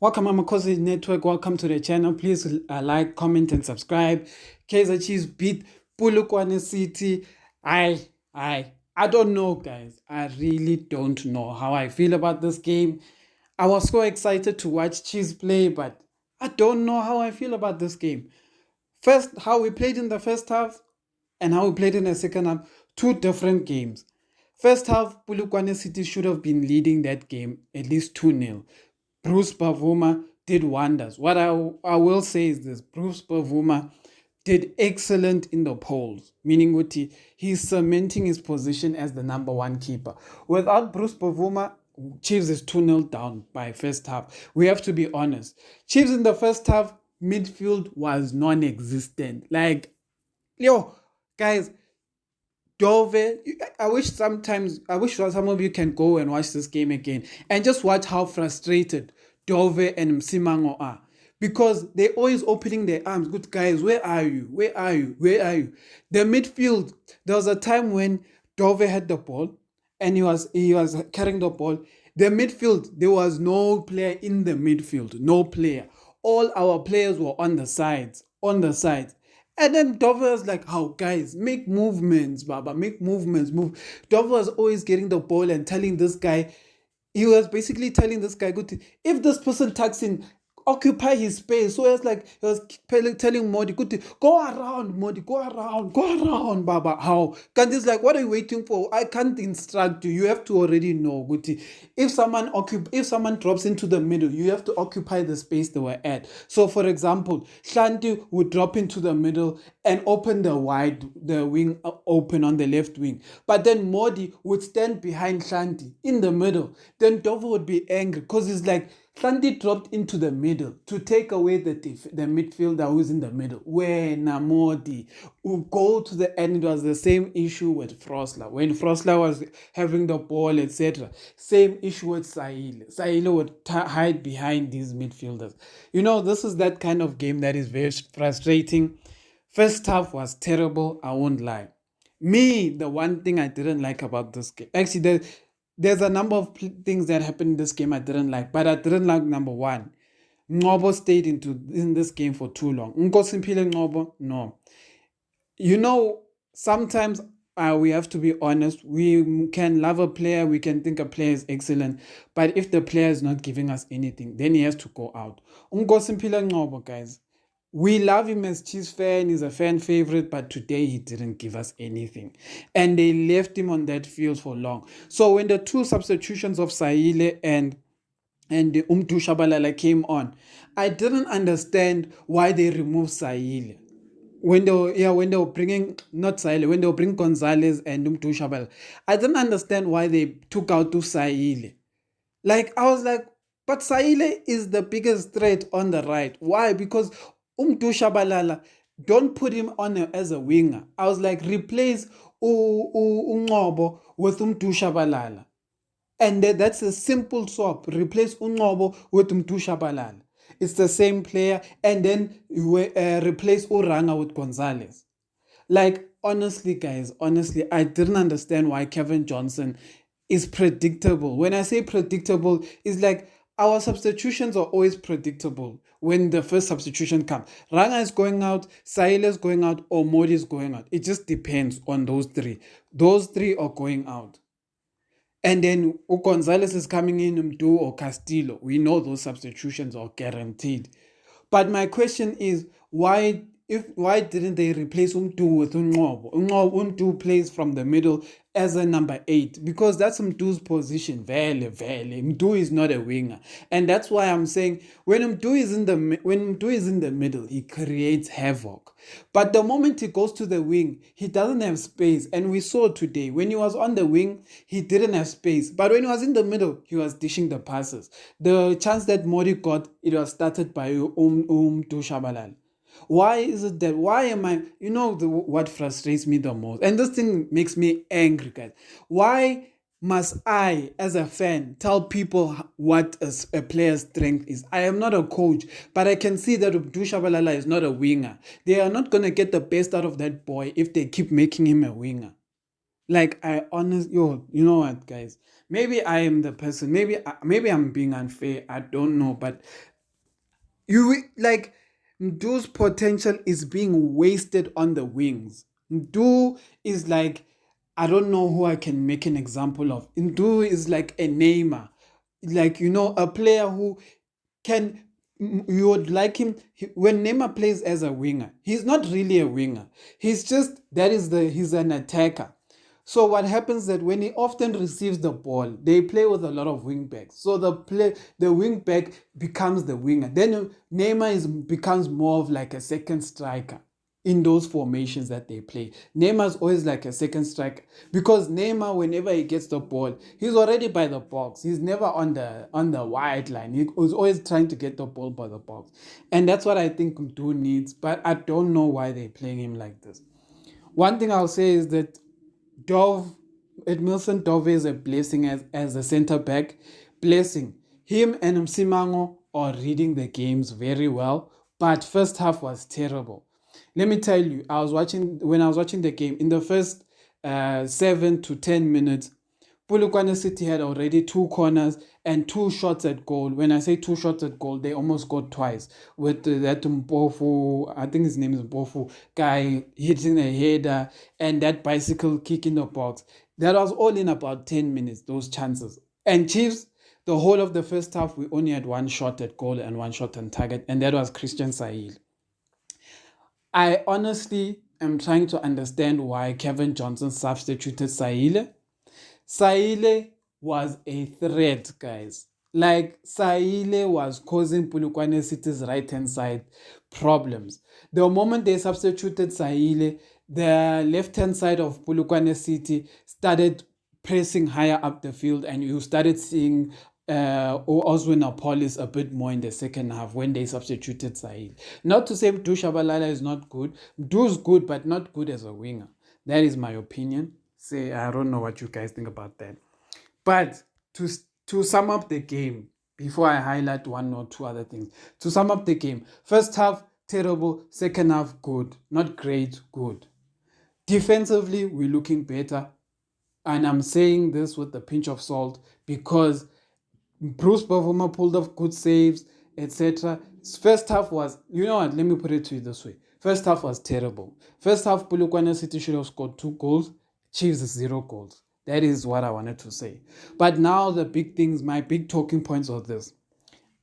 Welcome, Amakhosi Network. Welcome to the channel. Please like, comment, and subscribe. Kaizer Chiefs beat Polokwane City. I don't know, guys. I really don't know how I feel about this game. I was so excited to watch Chiefs play, but I don't know how I feel about this game. First, how we played in the first half and how we played in the second half, two different games. First half, Polokwane City should have been leading that game at least 2-0. Bruce Bavuma did wonders. What I will say is this: Bruce Bavuma did excellent in the polls, meaning Uti, he's cementing his position as the number one keeper. Without Bruce Bavuma, Chiefs is 2-0 down by first half. We have to be honest. Chiefs in the first half, midfield was non-existent. Like, yo, guys, Dove, I wish some of you can go and watch this game again and just watch how frustrated Dove and Msimango are. Because they're always opening their arms. Good guys, where are you? Where are you? Where are you? The midfield, there was a time when Dove had the ball and he was carrying the ball. The midfield, there was no player in the midfield. No player. All our players were on the sides. On the sides. And then Dover was like, "How guys, make movements, Baba, make movements, move." Dover was always getting the ball and telling this guy, he was basically telling this guy, "Good, if this person tucks in, occupy his space." So it's like he was telling Modi, "Good, go around, Modi, go around, Baba." How? Kandi's like, "What are you waiting for? I can't instruct you. You have to already know, Good. If someone drops into the middle, you have to occupy the space they were at." So, for example, Shanti would drop into the middle and open the wing open on the left wing. But then Modi would stand behind Shanti in the middle. Then Dovo would be angry because he's like, Shanti dropped into the middle to take away the midfielder who's in the middle. When Modi would go to the end, it was the same issue with Frosler. When Frosler was having the ball, etc. Same issue with Sahile. Sahile would hide behind these midfielders. You know, this is that kind of game that is very frustrating. First half was terrible, I won't lie. Me, the one thing I didn't like about this game, actually, there's a number of things that happened in this game I didn't like, but I didn't like number one. Ngobo stayed in this game for too long. Nkosimpile Ngobo, no. You know, sometimes we have to be honest. We can love a player, we can think a player is excellent, but if the player is not giving us anything, then he has to go out. Nkosimpile Ngobo, guys. We love him as Chiefs fan. He's a fan favorite, but today he didn't give us anything. And they left him on that field for long. So when the two substitutions of Sahile and Umtu Shabalala came on, I didn't understand why they removed Sahile. When they were bringing, not Sahile, when they were bringing Gonzalez and Umtu Shabalala, I didn't understand why they took out to Sahile. Like, I was like, but Sahile is the biggest threat on the right. Why? Because Umtu Shabalala, don't put him on as a winger. I was like, replace Ungobo with Umtu Shabalala. And that's a simple swap. Replace Ungobo with Umtu Shabalala. It's the same player. And then replace Uranga with Gonzalez. Like, honestly, guys, I didn't understand why Kevin Johnson is predictable. When I say predictable, it's like our substitutions are always predictable when the first substitution comes. Ranga is going out, Sahile is going out, or Modi is going out. It just depends on those three. Those three are going out. And then Gonzalez is coming in, Mdu or Castillo. We know those substitutions are guaranteed. But my question is, why didn't they replace Umtu with Ungobo? Umtu plays from the middle as a number 8 because that's Umtu's position. Very. Umtu is not a winger, and that's why I'm saying when Umtu is in the middle, he creates havoc. But the moment he goes to the wing, he doesn't have space. And we saw today when he was on the wing, he didn't have space. But when he was in the middle, he was dishing the passes. The chance that Modi got, it was started by Umtu Shabalala. Why is it that? Why am I? You know what frustrates me the most, and this thing makes me angry, guys. Why must I, as a fan, tell people what a player's strength is? I am not a coach, but I can see that Abdul Shabalala is not a winger. They are not gonna get the best out of that boy if they keep making him a winger. Like, you know what, guys? Maybe I am the person. Maybe I'm being unfair. I don't know, but You like Ndu's potential is being wasted on the wings. Ndu is like, I don't know who I can make an example of. Ndu is like a Neymar, like, a player who can, you would like him when Neymar plays as a winger. He's not really a winger. He's an attacker. So what happens that when he often receives the ball, they play with a lot of wing backs. So the wing back becomes the winger. Then Neymar becomes more of like a second striker in those formations that they play. Neymar's always like a second striker because Neymar, whenever he gets the ball, he's already by the box. He's never on the wide line. He was always trying to get the ball by the box, and that's what I think Mdu needs. But I don't know why they're playing him like this. One thing I'll say is that Dove, Edmilson Dove is a blessing as a centre back. Blessing. Him and Msimango are reading the games very well, but first half was terrible. Let me tell you, when I was watching the game, in the first 7 to 10 minutes, Polokwane City had already two corners and two shots at goal. When I say two shots at goal, they almost scored twice with that Mpofu, I think his name is Mpofu, guy hitting a header and that bicycle kick in the box. That was all in about 10 minutes, those chances. And Chiefs, the whole of the first half, we only had one shot at goal and one shot on target, and that was Christian Sahil. I honestly am trying to understand why Kevin Johnson substituted Sahile. Sahile was a threat, guys. Like, Sahile was causing Polokwane City's right-hand side problems. The moment they substituted Sahile, the left-hand side of Polokwane City started pressing higher up the field, and you started seeing Oswin Apollos a bit more in the second half when they substituted Sahil. Not to say Mdu Shabalala is not good. Mdu's good, but not good as a winger. That is my opinion. Say, I don't know what you guys think about that. But to sum up the game, before I highlight one or two other things, to sum up the game, first half terrible, second half good, not great, good. Defensively, we're looking better, and I'm saying this with a pinch of salt because Bruce Bavuma pulled off good saves, etc. First half was, you know what, let me put it to you this way. First half was terrible. First half, Polokwane City should have scored 2 goals, Chiefs 0 goals. That is what I wanted to say. But now the big things, my big talking points are this.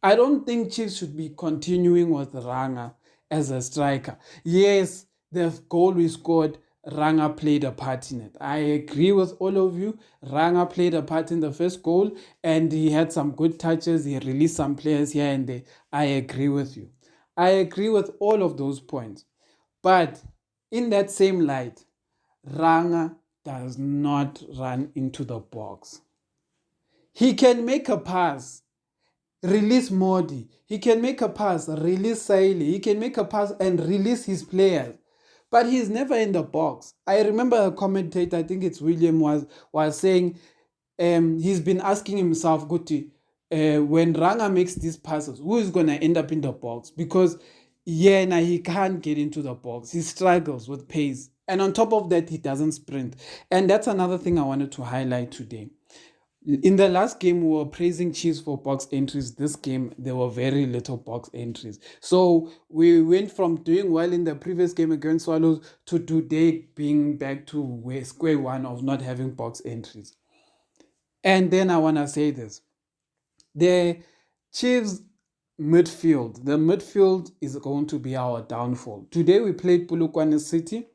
I don't think Chiefs should be continuing with Ranga as a striker. Yes, the goal we scored, Ranga played a part in it. I agree with all of you. Ranga played a part in the first goal and he had some good touches. He released some players here and there. I agree with you. I agree with all of those points. But in that same light, Ranga does not run into the box. He can make a pass, release Modi. He can make a pass, release Saili. He can make a pass and release his players. But he's never in the box. I remember a commentator, I think it's William, was saying he's been asking himself, Guti, when Ranga makes these passes, who is going to end up in the box? Because he can't get into the box. He struggles with pace. And on top of that, he doesn't sprint. And that's another thing I wanted to highlight today. In the last game, we were praising Chiefs for box entries. This game, there were very little box entries. So we went from doing well in the previous game against Swallows to today being back to square one of not having box entries. And then I want to say this. The Chiefs the midfield is going to be our downfall. Today we played Polokwane City.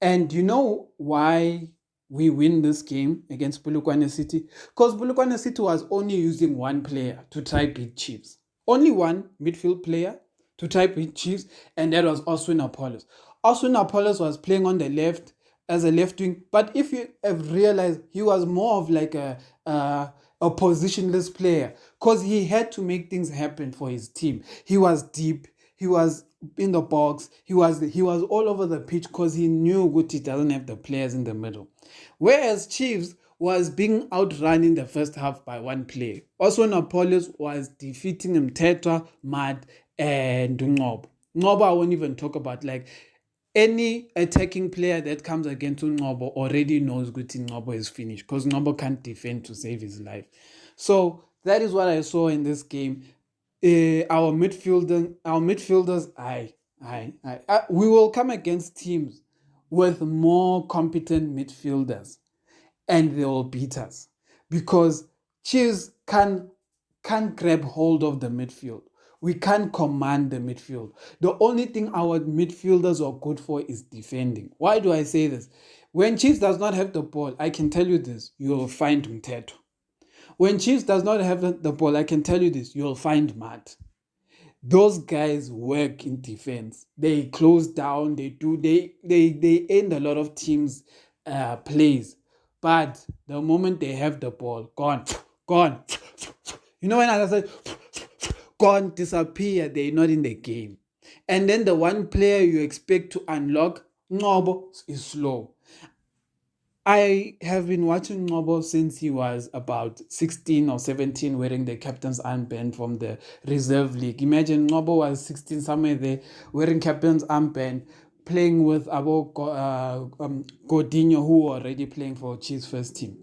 And you know why we win this game against Polokwane City? Because Polokwane City was only using one player to try beat Chiefs. Only one midfield player to try beat Chiefs, and that was Oswin Apollos. Oswin Apollos was playing on the left as a left wing, but if you have realized, he was more of like a positionless player because he had to make things happen for his team. He was deep. He was in the box. He was all over the pitch because he knew Guti doesn't have the players in the middle. Whereas Chiefs was being outrun in the first half by one player. Also, Apollos was defeating Mtetra, Mad, and Ngob. Ngob I won't even talk about. Like, any attacking player that comes against Ngobo already knows Guti Ngobo is finished because Ngobo can't defend to save his life. So that is what I saw in this game. our midfielders, we will come against teams with more competent midfielders, and they will beat us because Chiefs can grab hold of the midfield. We can't command the midfield. The only thing our midfielders are good for is defending. Why do I say this? When Chiefs does not have the ball, I can tell you this, you will find Mteto. When Chiefs does not have the ball, I can tell you this, you'll find Matt. Those guys work in defense. They close down. They end a lot of teams' plays. But the moment they have the ball, gone, gone. You know when I said gone, disappear. They're not in the game. And then the one player you expect to unlock, Ngobo, is slow. I have been watching Ngobo since he was about 16 or 17, wearing the captain's armband from the reserve league. Imagine Ngobo was 16, somewhere there, wearing captain's armband, playing with Godinho, who were already playing for Chiefs first team.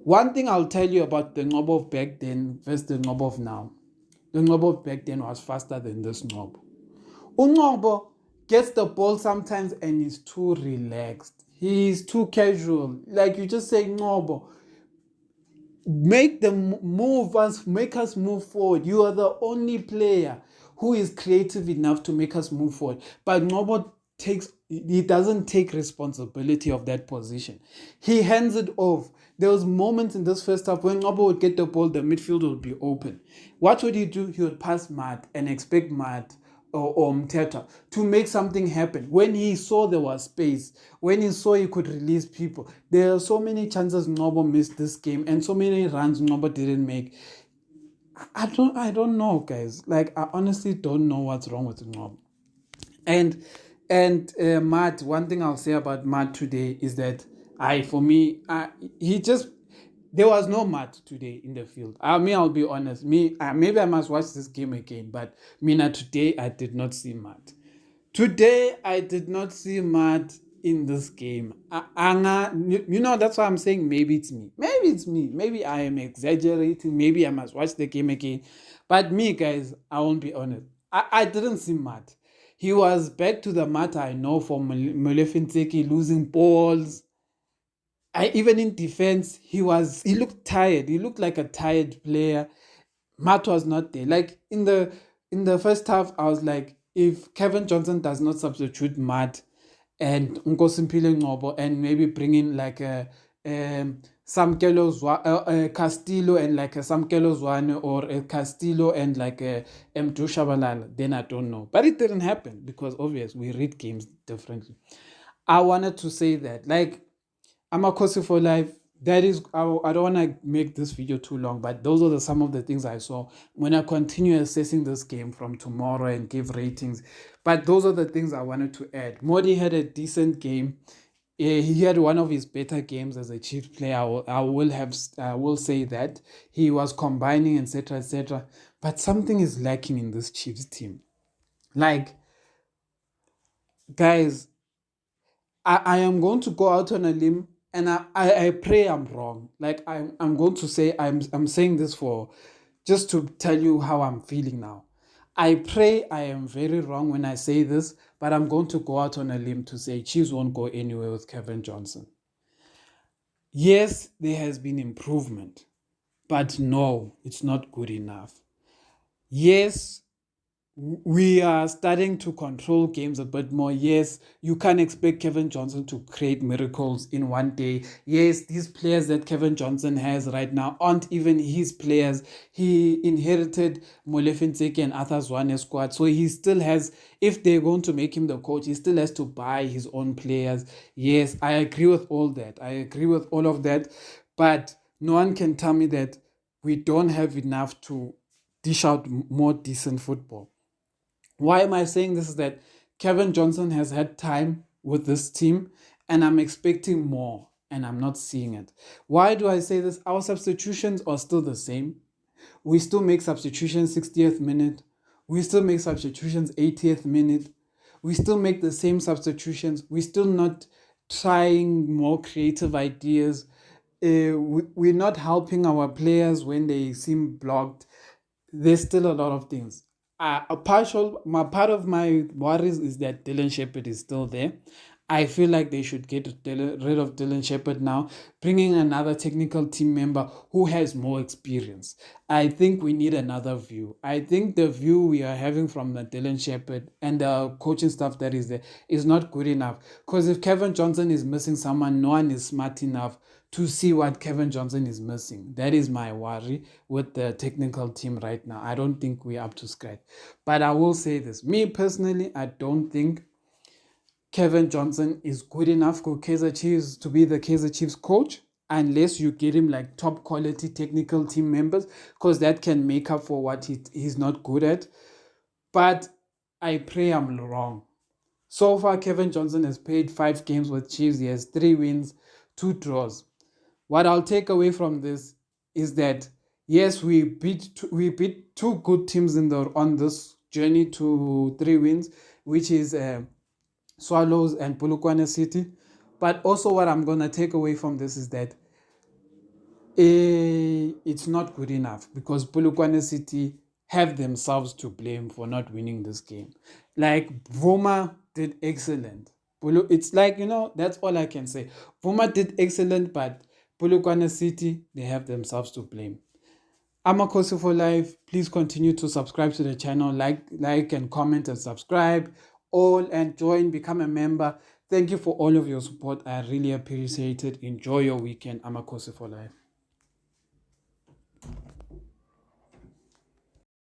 One thing I'll tell you about the Ngobo of back then versus the Ngobo of now. The Ngobo of back then was faster than this Ngobo. Ngobo gets the ball sometimes and is too relaxed. He's too casual. Like you just say, Ngobo, make us move forward. You are the only player who is creative enough to make us move forward. But Ngobo he doesn't take responsibility of that position. He hands it off. There was moments in this first half when Ngobo would get the ball, the midfield would be open. What would he do? He would pass Matt and expect Matt or Mteta to make something happen. When he saw there was space, when he saw he could release people, there are so many chances Ngobo missed this game and so many runs Ngobo didn't make. I don't know, guys. Like, I honestly don't know what's wrong with Ngobo. And Matt, one thing I'll say about Matt today is that there was no Matt today in the field. I'll be honest. Maybe I must watch this game again, but today I did not see Matt. Today I did not see Matt in this game. That's why I'm saying maybe it's me. Maybe it's me. Maybe I am exaggerating. Maybe I must watch the game again. But me, guys, I won't be honest. I didn't see Matt. He was back to the Matt I know from Molefe losing balls. Even in defense, he looked tired. He looked like a tired player. Matt was not there. Like in the first half, I was like, if Cavin Johnson does not substitute Matt and Nkosimpile Ngobo and maybe bring in like a Castillo and like a Samkelo Zwane or a Castillo and like a Mdu Shabalala, then I don't know. But it didn't happen because obviously we read games differently. I wanted to say that, like, Amakhosi for life. That is, I don't want to make this video too long, but those are some of the things I saw when I continue assessing this game from tomorrow and give ratings. But those are the things I wanted to add. Modi had a decent game. He had one of his better games as a Chiefs player. I will say that he was combining, etc., etc. But something is lacking in this Chiefs team. Like, guys, I am going to go out on a limb and I pray I'm wrong. Like, I'm going to say I'm saying this for just to tell you how I'm feeling now. I pray I am very wrong when I say this, but I'm going to go out on a limb to say Chiefs won't go anywhere with Cavin Johnson. Yes, there has been improvement, but no, it's not good enough. Yes, we are starting to control games a bit more. Yes, you can't expect Cavin Johnson to create miracles in one day. Yes, these players that Cavin Johnson has right now aren't even his players. He inherited Molefe and Arthur Zwane's squad. So he still has, if they're going to make him the coach, he still has to buy his own players. Yes, I agree with all that. I agree with all of that. But no one can tell me that we don't have enough to dish out more decent football. Why am I saying this? Is that Cavin Johnson has had time with this team and I'm expecting more and I'm not seeing it. Why do I say this? Our substitutions are still the same. We still make substitutions 60th minute. We still make substitutions 80th minute. We still make the same substitutions. We're still not trying more creative ideas. We're not helping our players when they seem blocked. there's still a lot of things. My part of my worries is that Dylan Shepard is still there. I feel like they should get rid of Dylan Shepard now, bringing another technical team member who has more experience. I think we need another view. I think the view we are having from the Dylan Shepard and the coaching staff that is there is not good enough. Because if Kevin Johnson is missing someone, no one is smart enough to see what Kevin Johnson is missing. That is my worry with the technical team right now. I don't think we're up to scratch. But I will say this. Me personally, I don't think Kevin Johnson is good enough for Kaizer Chiefs to be the Kaizer Chiefs coach unless you get him like top quality technical team members, because that can make up for what he's not good at. But I pray I'm wrong. So far, Kevin Johnson has played 5 games with Chiefs. He has 3 wins, 2 draws. What I'll take away from this is that yes, we beat two good teams on this journey to 3 wins, which is Swallows and Polokwane City. But also, what I'm gonna take away from this is that it's not good enough because Polokwane City have themselves to blame for not winning this game. Like Voma did excellent. It's like, that's all I can say. Voma did excellent, but Polokwane City, they have themselves to blame. Amakhosi for life. Please continue to subscribe to the channel, like and comment and subscribe all and join, become a member. Thank you for all of your support. I really appreciate it. Enjoy your weekend. Amakhosi for life.